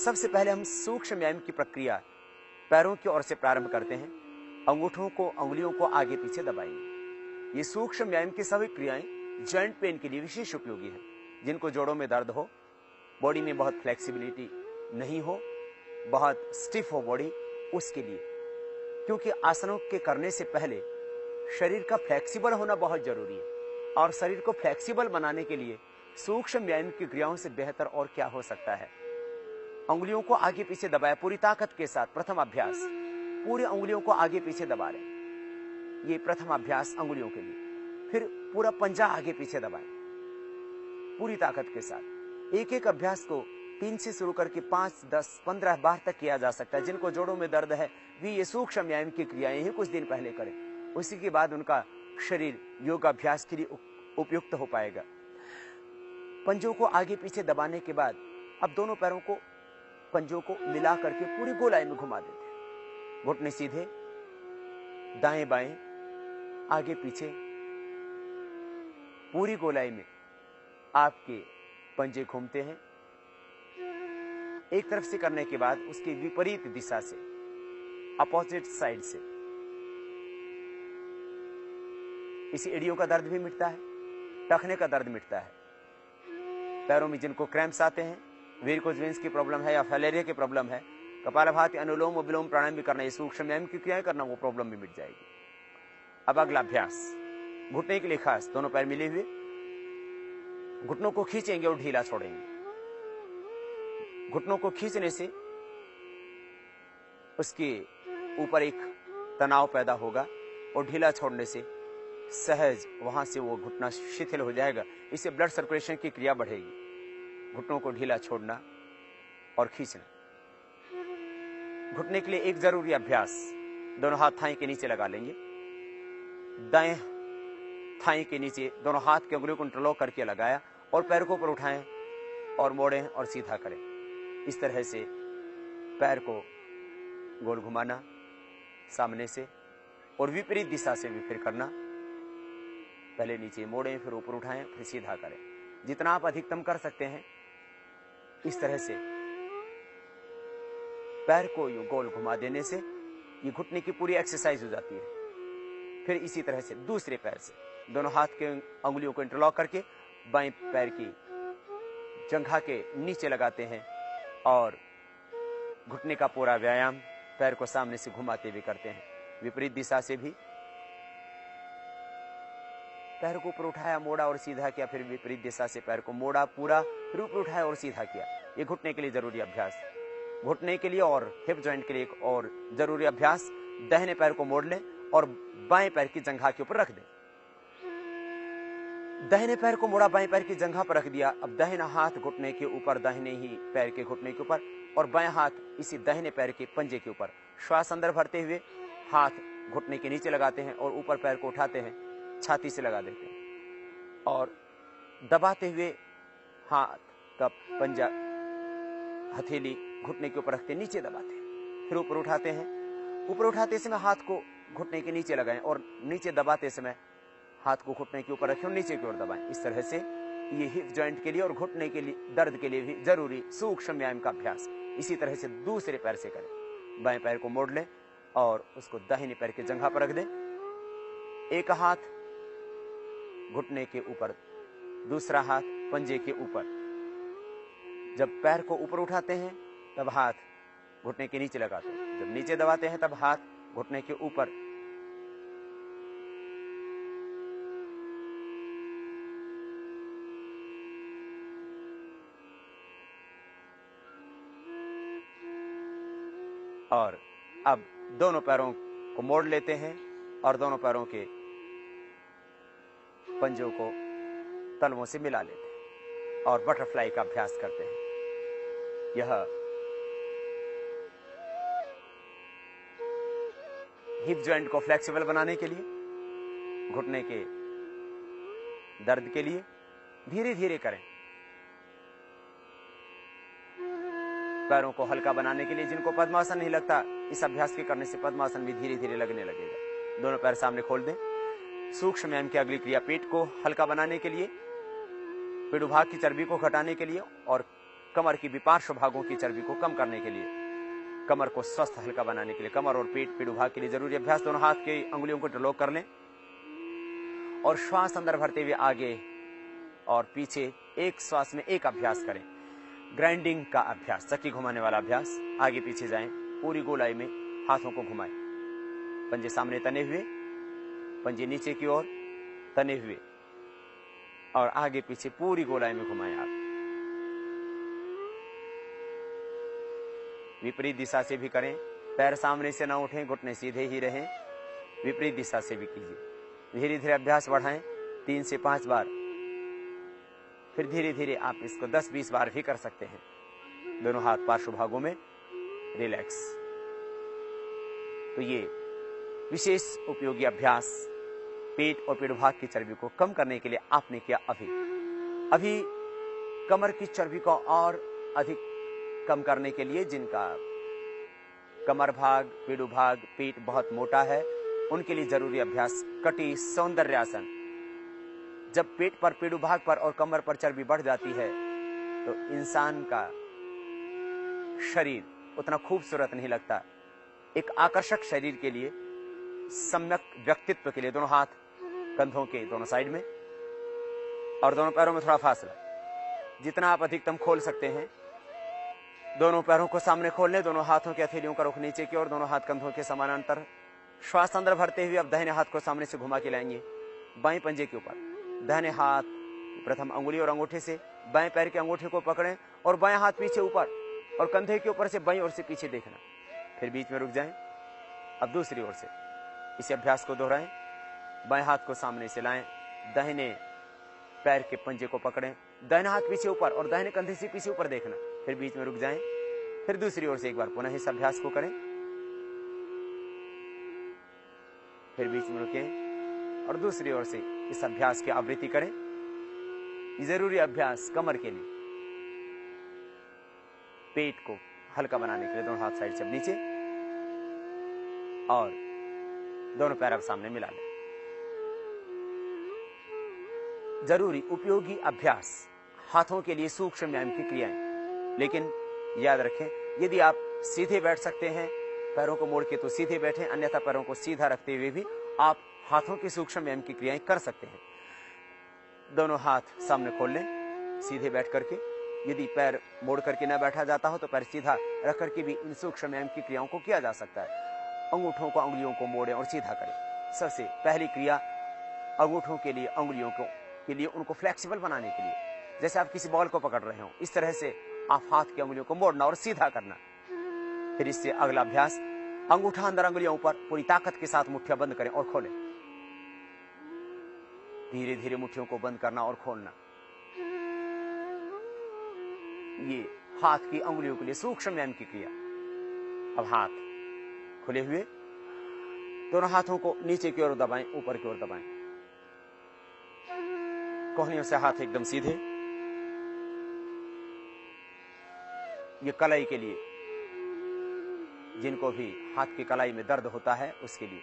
सबसे पहले हम सूक्ष्म व्यायाम की प्रक्रिया पैरों की ओर से प्रारंभ करते हैं। अंगुलियों को आगे पीछे दबाएंगे। ये सूक्ष्म व्यायाम की सभी क्रियाएं जॉइंट पेन के लिए विशेष उपयोगी है। जिनको जोड़ों में दर्द हो, बॉडी में बहुत फ्लेक्सिबिलिटी नहीं हो, बहुत स्टिफ हो बॉडी, उसके लिए, क्योंकि आसनों के करने से पहले शरीर का फ्लेक्सिबल होना बहुत जरूरी है। और शरीर को फ्लेक्सिबल बनाने के लिए सूक्ष्म व्यायाम की क्रियाओं से बेहतर और क्या हो सकता है। अंगुलियों को आगे पीछे दबाया पूरी ताकत के साथ। प्रथम अभ्यास, पूरी अंगुलियों को आगे पीछे दबा रहे। ये प्रथम अभ्यास अंगुलियों के लिए। फिर पूरा पंजा आगे पीछे दबाएं पूरी ताकत के साथ। एक एक अभ्यास को 3 से शुरू करके 5, 10, 15 बार तक किया जा सकता है। जिनको जोड़ों में दर्द है भी ये सूक्ष्म व्यायाम की क्रियाएं ही कुछ दिन पहले करें। उसी के बाद उनका शरीर योगाभ्यास के लिए उपयुक्त हो पाएगा। पंजों को आगे पीछे दबाने के बाद अब दोनों पैरों को, पंजों को मिला करके पूरी गोलाई में घुमा देते हैं। घुटने सीधे, दाएं बाएं, आगे पीछे, पूरी गोलाई में आपके पंजे घूमते हैं। एक तरफ से करने के बाद उसकी विपरीत दिशा से, अपोजिट साइड से, इसी एड़ियों का दर्द भी मिटता है, टखने का दर्द मिटता है। पैरों में जिनको क्रैम्प्स आते हैं, वेरिकोज वेन्स की प्रॉब्लम है या फैलेरिया की प्रॉब्लम है, कपालभाति, अनुलोम और विलोम प्राणायाम भी करना, ये सूक्ष्म व्यायाम की क्रियाएं करना, वो प्रॉब्लम भी मिट जाएगी। अब अगला अभ्यास, घुटने के लिए खास, दोनों पैर मिले हुए, घुटनों को खींचेंगे और ढीला छोड़ेंगे। घुटनों को खींचने से उसके ऊपर एक तनाव पैदा होगा और ढीला छोड़ने से सहज वहां से वो घुटना शिथिल हो जाएगा। इससे ब्लड सर्कुलेशन की क्रिया बढ़ेगी। घुटनों को ढीला छोड़ना और खींचना। घुटने के लिए एक जरूरी अभ्यास, दोनों हाथ थाई के नीचे लगा लेंगे। दाएं थाई के नीचे दोनों हाथ के अंगुलियों को इंटरलॉक करके लगाया और पैर को ऊपर उठाएं और मोड़ें और सीधा करें। इस तरह से पैर को गोल घुमाना सामने से और विपरीत दिशा से भी फिर करना। पहले नीचे मोड़ें, फिर ऊपर उठाएं, फिर सीधा करें। जितना आप अधिकतम कर सकते हैं इस तरह से पैर को यूं गोल घुमा देने से ये घुटने की पूरी एक्सरसाइज हो जाती है। फिर इसी तरह से दूसरे पैर से दोनों हाथ के अंगुलियों को इंटरलॉक करके बाएं पैर की जंघा के नीचे लगाते हैं और घुटने का पूरा व्यायाम पैर को सामने से घुमाते हुए करते हैं। विपरीत दिशा से भी पैर को ऊपर उठाया, मोड़ा और सीधा किया, फिर विपरीत दिशा से पैर को मोड़ा पूरा, फिर ऊपर उठाया और सीधा किया। ये घुटने के लिए जरूरी अभ्यास। घुटने के लिए और हिप जॉइंट के लिए एक और जरूरी अभ्यास, दाहिने पैर को मोड़ लें और बाएं पैर की जंघा के ऊपर रख दें। दाहिने पैर को मोड़ा, बाएं पैर की जंघा पर रख दिया। अब दाहिना हाथ घुटने के ऊपर, दाहिने ही पैर के घुटने के ऊपर, और बाएं हाथ इसी दाहिने पैर के पंजे के ऊपर। श्वास अंदर भरते हुए हाथ घुटने के नीचे लगाते हैं और ऊपर पैर को उठाते हैं, छाती से लगा देते हैं और दबाते हुए हाथ का पंजा, हथेली घुटने के ऊपर रखते, नीचे दबाते हैं, फिर ऊपर उठाते हैं। ऊपर उठाते समय हाथ को घुटने के नीचे लगाएं और नीचे दबाते समय हाथ को घुटने के ऊपर रखें और नीचे की ओर दबाएं। इस तरह से ये हिप जॉइंट के लिए और घुटने के लिए दर्द के लिए भी जरूरी सूक्ष्म व्यायाम का अभ्यास। इसी तरह से दूसरे पैर से करें। बाएं पैर को मोड़ लें और उसको दाहिने पैर के जंघा पर रख दें। एक हाथ घुटने के ऊपर, दूसरा हाथ पंजे के ऊपर। जब पैर को ऊपर उठाते हैं तब हाथ घुटने के नीचे लगाते हैं, जब नीचे दबाते हैं तब हाथ घुटने के ऊपर। और अब दोनों पैरों को मोड़ लेते हैं और दोनों पैरों के पंजों को तलवों से मिला लेते हैं और बटरफ्लाई का अभ्यास करते हैं। यह हिप जॉइंट को फ्लेक्सिबल बनाने के लिए, घुटने के दर्द के लिए धीरे धीरे करें। पैरों को हल्का बनाने के लिए, जिनको पद्मासन नहीं लगता, इस अभ्यास के करने से पद्मासन भी धीरे धीरे लगने लगेगा। दोनों पैर सामने खोल दें। सूक्ष्म व्यायाम की अगली क्रिया पेट को हल्का बनाने के लिए, पेट भाग की चर्बी को घटाने के लिए और कमर की विपार्श्व भागों की चर्बी को कम करने के लिए, कमर को स्वस्थ हल्का बनाने के लिए, कमर और पेट पीढ़ुभाग के लिए जरूरी अभ्यास। दोनों हाथ की अंगुलियों को इंटरलॉक कर लें और श्वास अंदर भरते हुए आगे और पीछे एक श्वास में एक अभ्यास करें। ग्राइंडिंग का अभ्यास, चक्की घुमाने वाला अभ्यास। आगे पीछे जाएं, पूरी गोलाई में हाथों को घुमाएं, पंजे सामने तने हुए, पंजे नीचे की ओर तने हुए और आगे पीछे पूरी गोलाई में घुमाएं आप। विपरीत दिशा से भी करें, पैर सामने से ना उठें, घुटने सीधे ही रहें। विपरीत दिशा से भी कीजिए। धीरे धीरे अभ्यास बढ़ाएं, 3 से 5 बार। फिर धीरे धीरे आप इसको 10-20 बार भी कर सकते हैं। दोनों हाथ पार्श्व भागों में रिलैक्स। तो ये विशेष उपयोगी अभ्यास पेट और पीढ़ुभाग की चर्बी को कम करने के लिए आपने किया। अभी कमर की चर्बी को और अधिक कम करने के लिए, जिनका कमर भाग, पीढ़ुभाग, पेट बहुत मोटा है, उनके लिए जरूरी अभ्यास कटी सौंदर्यासन। जब पेट पर, पीढ़ुभाग पर और कमर पर चर्बी बढ़ जाती है तो इंसान का शरीर उतना खूबसूरत नहीं लगता। एक आकर्षक शरीर के लिए, सम्यक व्यक्तित्व के लिए दोनों हाथ कंधों के दोनों साइड में और दोनों पैरों में थोड़ा फासला, जितना आप अधिकतम खोल सकते हैं। दोनों पैरों को सामने खोल लें, दोनों हाथों की हथेलियों का रुख नीचे की ओर, दोनों हाथ कंधों के समानांतर। श्वास अंदर भरते हुए अब दाहिने हाथ को सामने से घुमा के लाएंगे बाएं पंजे के ऊपर। दाहिने हाथ प्रथम अंगुली और अंगूठे से बाएं पैर के अंगूठे को पकड़ें और बाएं हाथ पीछे ऊपर और कंधे के ऊपर से बाईं ओर से पीछे देखना। फिर बीच में रुक जाएं। अब दूसरी ओर से इस अभ्यास को दोहराएं। बाएं हाथ को सामने से लाएं, दाहिने पैर के पंजे को पकड़ें, दाहिना हाथ पीछे ऊपर और दाहिने कंधे से पीछे ऊपर देखना। फिर बीच में रुक जाएं। फिर दूसरी ओर से एक बार पुनः इस अभ्यास को करें। फिर बीच में रुकें और दूसरी ओर से इस अभ्यास की आवृत्ति करें। जरूरी अभ्यास कमर के लिए, पेट को हल्का बनाने के लिए दोनों हाथ साइड से नीचे और दोनों पैर अब सामने मिला लें। जरूरी उपयोगी अभ्यास, हाथों के लिए सूक्ष्म व्यायाम की क्रियाएं। लेकिन याद रखें, यदि आप सीधे बैठ सकते हैं पैरों को मोड़ के तो सीधे बैठें, अन्यथा पैरों को सीधा रखते हुए भी आप हाथों की सूक्ष्म व्यायाम की क्रियाएं कर सकते हैं। दोनों हाथ सामने खोल लें सीधे बैठ करके। यदि पैर मोड़ करके न बैठा जाता हो तो पैर सीधा रख करके भी इन सूक्ष्म व्यायाम की क्रियाओं को किया जा सकता है। अंगूठों को, अंगुलियों को मोड़ें और सीधा करें। सबसे पहली क्रिया अंगूठों के लिए, अंगुलियों के लिए उनको फ्लेक्सिबल बनाने के लिए, जैसे आप किसी बॉल को पकड़ रहे हो, इस तरह से आप हाथ की अंगुलियों को मोड़ना और सीधा करना। फिर इससे अगला अभ्यास, अंगूठा अंदर, अंगुलियों ऊपर, पूरी ताकत के साथ मुट्ठियां बंद करें और खोलें। धीरे धीरे मुट्ठियों को बंद करना और खोलना। ये हाथ की अंगुलियों के लिए सूक्ष्म व्यायाम की क्रिया। अब हाथ खुले हुए, दोनों हाथों को नीचे की ओर दबाएं, ऊपर की ओर दबाएं। कोहनियों से हाथ एकदम सीधे। ये कलाई के लिए, जिनको भी हाथ की कलाई में दर्द होता है उसके लिए।